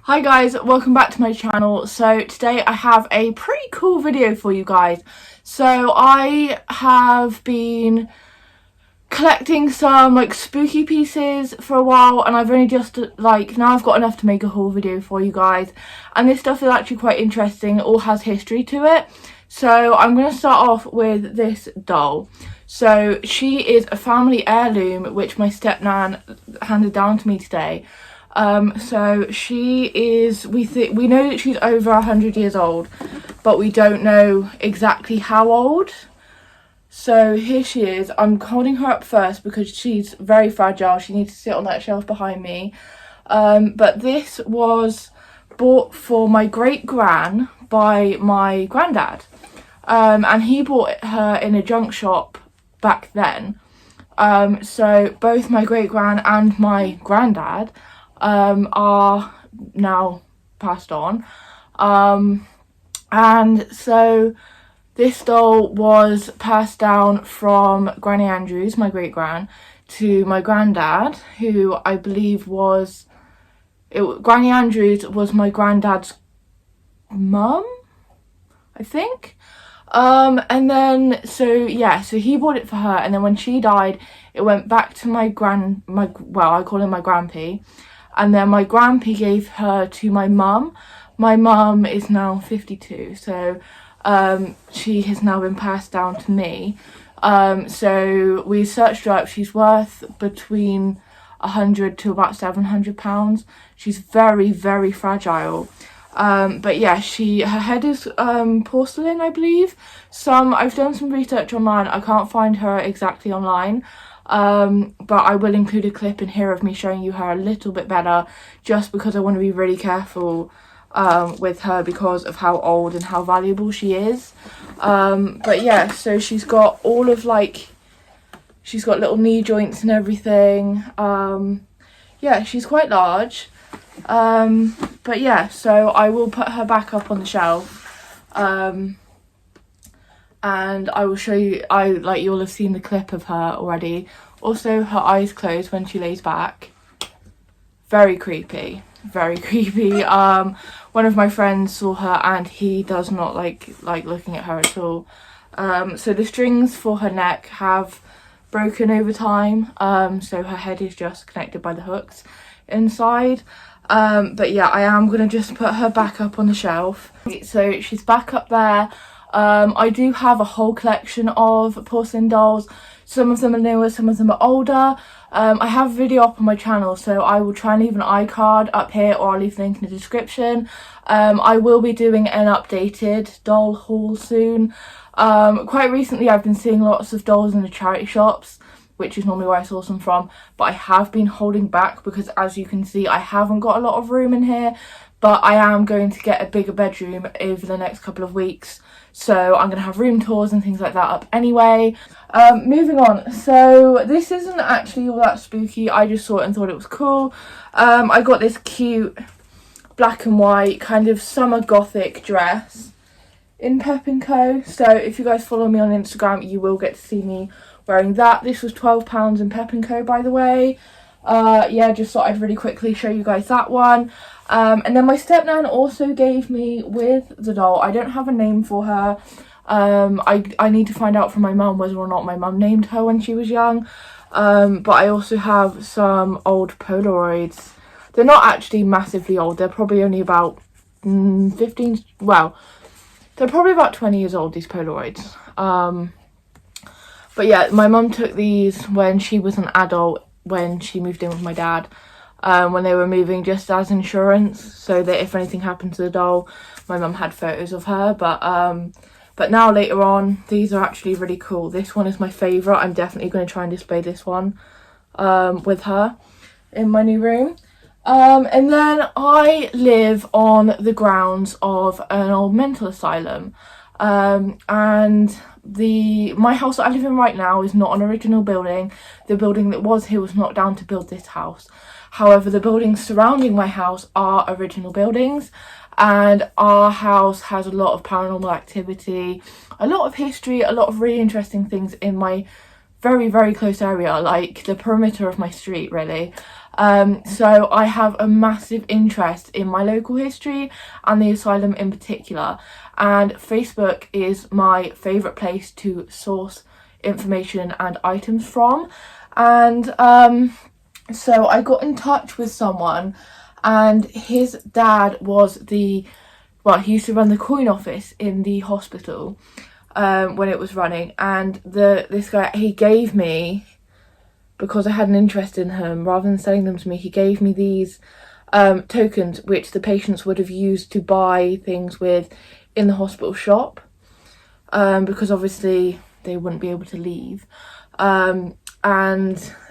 Hi guys, welcome back to my channel. So today I have a pretty cool video for you guys. So I have been collecting some spooky pieces for a while, and I've only just now I've got enough to make a whole video for you guys, and this stuff is actually quite interesting. It all has history to it. So I'm going to start off with this doll. So she is a family heirloom which my stepnan handed down to me today. So she is, we know that she's over 100 years old, but we don't know exactly how old. So here she is. I'm holding her up first because she's very fragile. She needs to sit on that shelf behind me. But this was bought for my great-gran by my granddad. And he bought her in a junk shop back then. So both my great-gran and my granddad are now passed on. And so this doll was passed down from Granny Andrews, my great-gran, to my granddad, who I believe was... Granny Andrews was my granddad's mum, I think. And then, so he bought it for her, and then when she died, it went back to I call him my grandpa. And then my grandpa gave her to my mum. My mum is now 52, so she has now been passed down to me. So we searched her up. She's worth between 100 to about £700. She's very, very fragile. But yeah, her head is porcelain, I believe. I've done some research online. I can't find her exactly online. But I will include a clip in here of me showing you her a little bit better, just because I want to be really careful with her because of how old and how valuable she is. But yeah, so she's got all of she's got little knee joints and everything. Yeah, she's quite large. But yeah, so I will put her back up on the shelf. And I will show you, you'll have seen the clip of her already. Also, her eyes closed when she lays back. Very creepy, very creepy. One of my friends saw her and he does not like looking at her at all. So the strings for her neck have broken over time. So her head is just connected by the hooks inside. But yeah, I am going to just put her back up on the shelf. So she's back up there. I do have a whole collection of porcelain dolls. Some of them are newer, some of them are older. I have a video up on my channel, so I will try and leave an iCard up here, or I'll leave the link in the description. I will be doing an updated doll haul soon. Quite recently I've been seeing lots of dolls in the charity shops, which is normally where I source them from, but I have been holding back because, as you can see, I haven't got a lot of room in here. But I am going to get a bigger bedroom over the next couple of weeks, so I'm going to have room tours and things like that up anyway. Moving on, so this isn't actually all that spooky. I just saw it and thought it was cool. I got this cute black and white kind of summer gothic dress in Pep & Co. So if you guys follow me on Instagram, you will get to see me wearing that. This was £12 in Pep & Co, by the way. Yeah, just thought I'd really quickly show you guys that one. And then my stepnan also gave me with the doll. I don't have a name for her. I need to find out from my mum whether or not my mum named her when she was young. But I also have some old Polaroids. They're not actually massively old. They're probably only about 15, well, they're probably about 20 years old, these Polaroids. But yeah, my mum took these when she was an adult, when she moved in with my dad, when they were moving, just as insurance, so that if anything happened to the doll, my mum had photos of her. But now later on, these are actually really cool. This one is my favourite. I'm definitely going to try and display this one with her in my new room. And then I live on the grounds of an old mental asylum, and my house that I live in right now is not an original building. The building that was here was knocked down to build this house. However, the buildings surrounding my house are original buildings, and our house has a lot of paranormal activity, a lot of history, a lot of really interesting things in my very, very close area, like the perimeter of my street, really. So I have a massive interest in my local history and the asylum in particular, and Facebook is my favourite place to source information and items from. And so I got in touch with someone, and his dad was he used to run the coin office in the hospital when it was running, and this guy, he gave me, because I had an interest in him, rather than selling them to me, he gave me these tokens which the patients would have used to buy things with in the hospital shop, because obviously they wouldn't be able to leave, and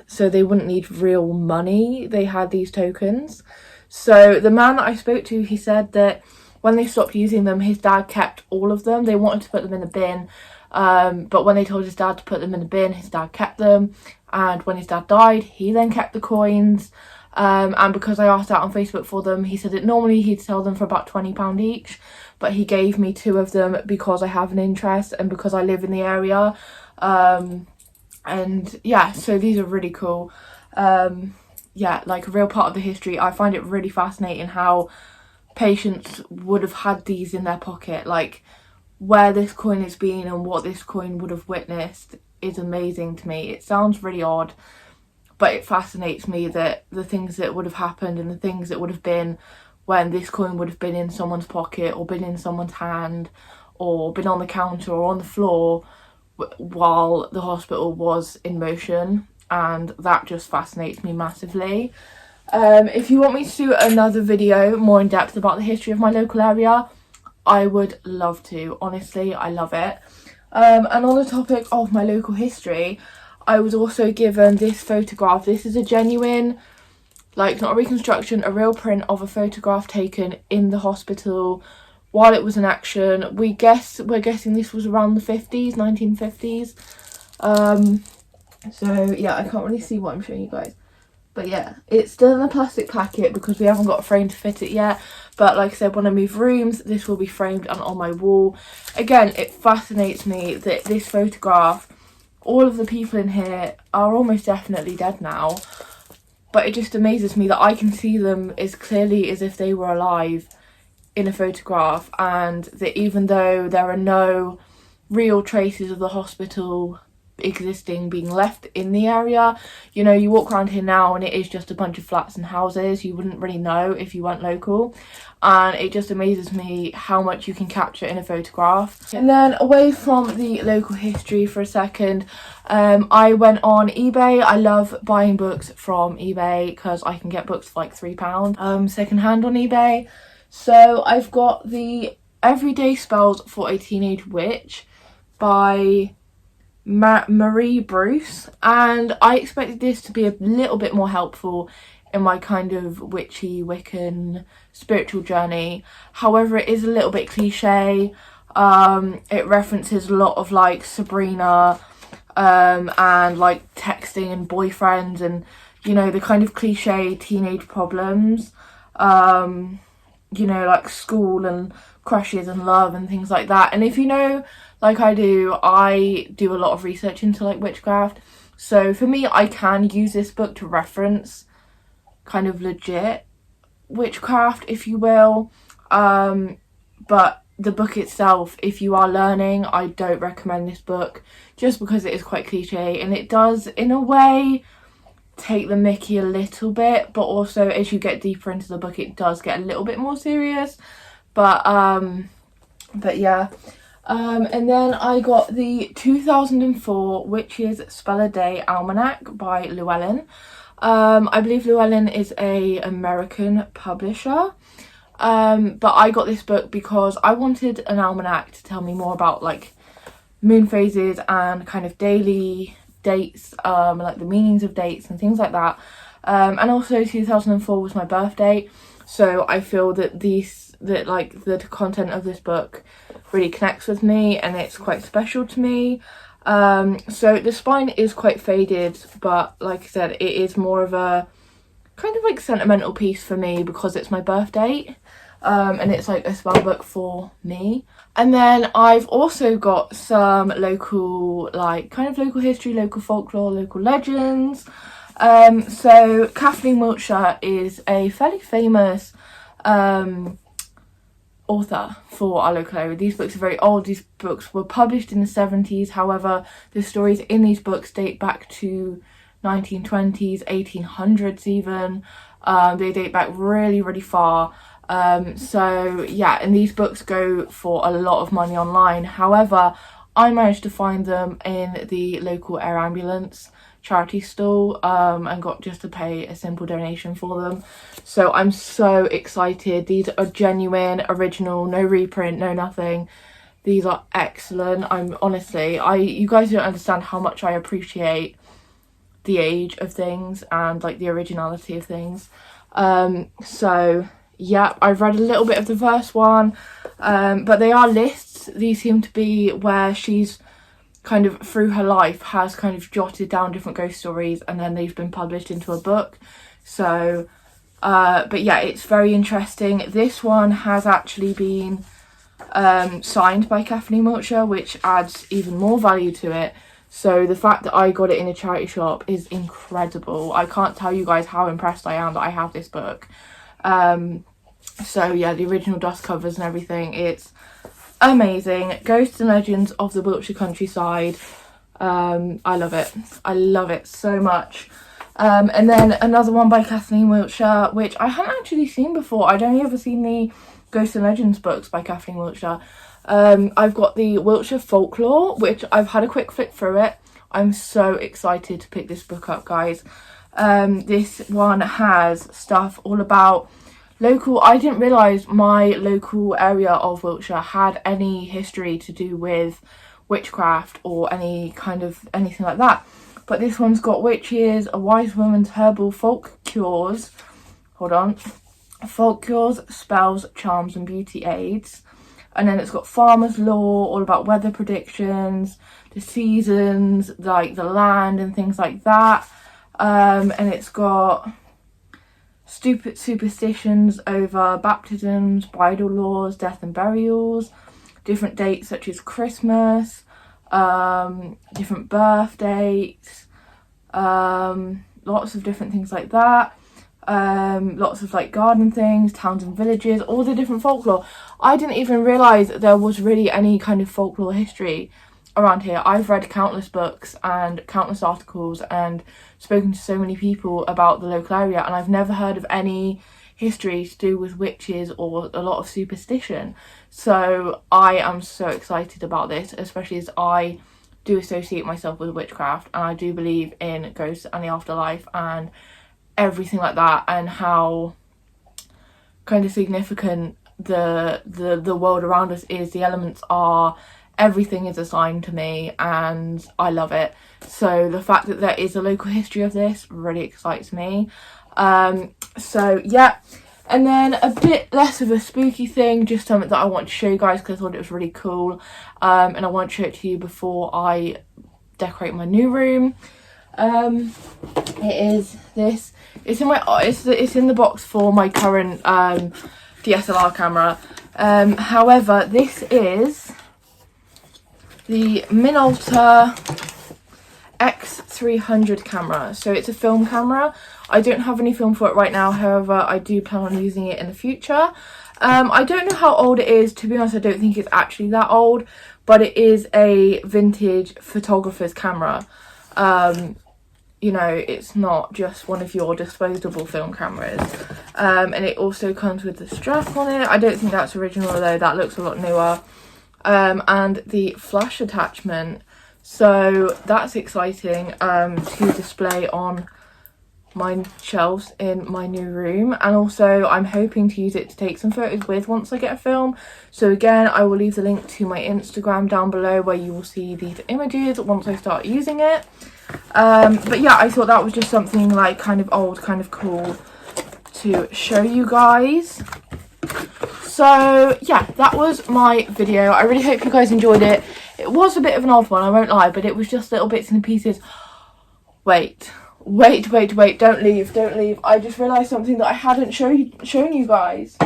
so they wouldn't need real money. They had these tokens. So the man that I spoke to, he said that when they stopped using them, his dad kept all of them. They wanted to put them in the bin, but when they told his dad to put them in the bin, his dad kept them. And when his dad died, he then kept the coins. And because I asked out on Facebook for them, he said that normally he'd sell them for about £20 each, but he gave me 2 of them because I have an interest and because I live in the area. And yeah, so these are really cool. Yeah, like a real part of the history. I find it really fascinating how patients would have had these in their pocket, like where this coin has been and what this coin would have witnessed is amazing to me. It sounds really odd, but it fascinates me that the things that would have happened and the things that would have been when this coin would have been in someone's pocket or been in someone's hand or been on the counter or on the floor while the hospital was in motion, and that just fascinates me massively. If you want me to do another video more in depth about the history of my local area, I would love to. Honestly, I love it. And on the topic of my local history, I was also given this photograph. This is a genuine, like, not a reconstruction, a real print of a photograph taken in the hospital while it was in action. We're guessing this was around the 50s, 1950s. So yeah, I can't really see what I'm showing you guys. But yeah, it's still in a plastic packet because we haven't got a frame to fit it yet. But like I said, when I move rooms, this will be framed and on my wall. Again, it fascinates me that this photograph, all of the people in here are almost definitely dead now. But it just amazes me that I can see them as clearly as if they were alive in a photograph. And that even though there are no real traces of the hospital existing, being left in the area, you know, you walk around here now and it is just a bunch of flats and houses. You wouldn't really know if you weren't local, and it just amazes me how much you can capture in a photograph. And then away from the local history for a second, I went on eBay. I love buying books from eBay because I can get books for like £3 second hand on eBay. So I've got the Everyday Spells for a Teenage Witch by Marie Bruce, and I expected this to be a little bit more helpful in my kind of witchy Wiccan spiritual journey. However, it is a little bit cliche. It references a lot of like Sabrina and like texting and boyfriends and, you know, the kind of cliche teenage problems, you know, like school and crushes and love and things like that. And if you know, like I do a lot of research into like witchcraft, so for me I can use this book to reference kind of legit witchcraft, if you will, but the book itself, if you are learning, I don't recommend this book just because it is quite cliche, and it does in a way take the mickey a little bit, but also as you get deeper into the book it does get a little bit more serious. But yeah. And then I got the 2004 Witches Spell a Day Almanac by Llewellyn. I believe Llewellyn is a American publisher, but I got this book because I wanted an almanac to tell me more about like moon phases and kind of daily dates, like the meanings of dates and things like that. And also 2004 was my birthday, so I feel that the content of this book really connects with me and it's quite special to me. So the spine is quite faded, but like I said, it is more of a kind of like sentimental piece for me because it's my birthday, and it's like a spell book for me. And then I've also got some local, like kind of local history, local folklore, local legends. So Kathleen Wiltshire is a fairly famous author for our local area. These books are very old. These books were published in the 70s. However, the stories in these books date back to 1920s, 1800s even. They date back really, really far. So yeah, and these books go for a lot of money online. However, I managed to find them in the local air ambulance charity stall, and got just to pay a simple donation for them. So I'm so excited. These are genuine, original, no reprint, no nothing. These are excellent. I'm honestly, you guys don't understand how much I appreciate the age of things and like the originality of things. So yeah, I've read a little bit of the first one, but they are lists. These seem to be where she's kind of through her life has kind of jotted down different ghost stories, and then they've been published into a book. So but yeah, it's very interesting. This one has actually been signed by Kathleen Wiltshire, which adds even more value to it. So the fact that I got it in a charity shop is incredible. I can't tell you guys how impressed I am that I have this book. So yeah, the original dust covers and everything, it's amazing. Ghosts and Legends of the Wiltshire Countryside. I love it. I love it so much. And then another one by Kathleen Wiltshire, which I hadn't actually seen before. I'd only ever seen the Ghosts and Legends books by Kathleen Wiltshire. I've got the Wiltshire Folklore, which I've had a quick flick through it. I'm so excited to pick this book up, guys. This one has stuff all about local. I didn't realise my local area of Wiltshire had any history to do with witchcraft or anything like that. But this one's got witches, a wise woman's herbal folk cures. Hold on. Folk cures, spells, charms and beauty aids. And then it's got farmer's law, all about weather predictions, the seasons, like the land and things like that. And it's got stupid superstitions over baptisms, bridal laws, death and burials, different dates such as Christmas, different birth dates, lots of different things like that. Lots of like garden things, towns and villages, all the different folklore. I didn't even realise there was really any kind of folklore history around here. I've read countless books and countless articles and spoken to so many people about the local area, and I've never heard of any history to do with witches or a lot of superstition. So I am so excited about this, especially as I do associate myself with witchcraft and I do believe in ghosts and the afterlife and everything like that, and how kind of significant the world around us is. The elements are, everything is a sign to me and I love it. So the fact that there is a local history of this really excites me. So yeah, and then a bit less of a spooky thing, just something that I want to show you guys because I thought it was really cool, and I want to show it to you before I decorate my new room. It is this. It's in my. It's in the box for my current DSLR camera. However, this is the Minolta X300 camera. So it's a film camera. I don't have any film for it right now. However, I do plan on using it in the future. I don't know how old it is. To be honest, I don't think it's actually that old, but it is a vintage photographer's camera. You know, it's not just one of your disposable film cameras. And it also comes with the strap on it. I don't think that's original though, that looks a lot newer. And the flash attachment. So that's exciting to display on my shelves in my new room. And also I'm hoping to use it to take some photos with once I get a film. So again, I will leave the link to my Instagram down below where you will see these images once I start using it. But yeah, I thought that was just something like kind of old, kind of cool to show you guys. So yeah, that was my video. I really hope you guys enjoyed it. It was a bit of an odd one, I won't lie, but it was just little bits and pieces. Wait, don't leave. I just realised something that I hadn't shown you guys.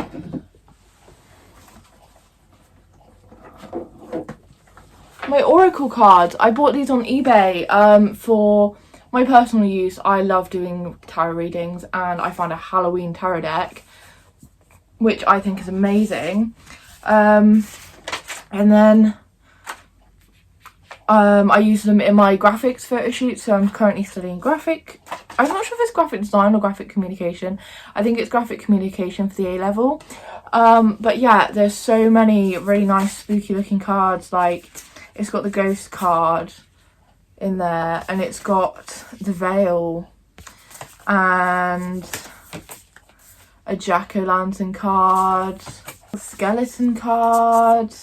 My oracle cards. I bought these on eBay for my personal use, I love doing tarot readings, and I found a Halloween tarot deck which I think is amazing. And then I use them in my graphics photo shoot, so I'm currently studying I'm not sure if it's graphic design or graphic communication. I think it's graphic communication for the A level. But yeah, there's so many really nice spooky looking cards. Like, it's got the ghost card in there, and it's got the veil and a jack-o'-lantern card, a skeleton card.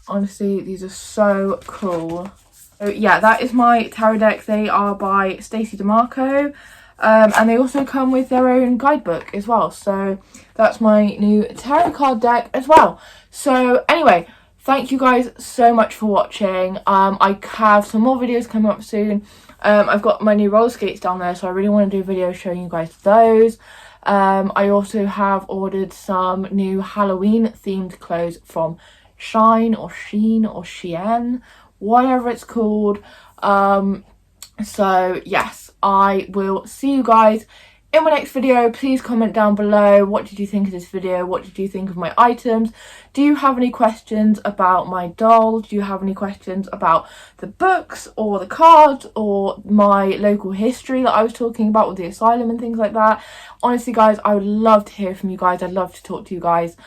Honestly, these are so cool. So yeah, that is my tarot deck. They are by Stacey DeMarco, and they also come with their own guidebook as well. So that's my new tarot card deck as well. So anyway, thank you guys so much for watching. I have some more videos coming up soon. I've got my new roller skates down there, so I really want to do a video showing you guys those. I also have ordered some new Halloween themed clothes from Shine or Sheen or Shein, whatever it's called. So yes, I will see you guys in my next video. Please comment down below, what did you think of this video? What did you think of my items? Do you have any questions about my doll? Do you have any questions about the books or the cards or my local history that I was talking about with the asylum and things like that? Honestly guys, I would love to hear from you guys. I'd love to talk to you guys.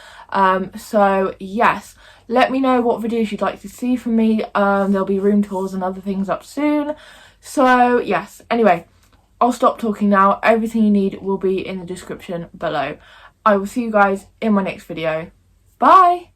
So yes, let me know what videos you'd like to see from me. There'll be room tours and other things up soon. So yes, anyway, I'll stop talking now. Everything you need will be in the description below. I will see you guys in my next video. Bye!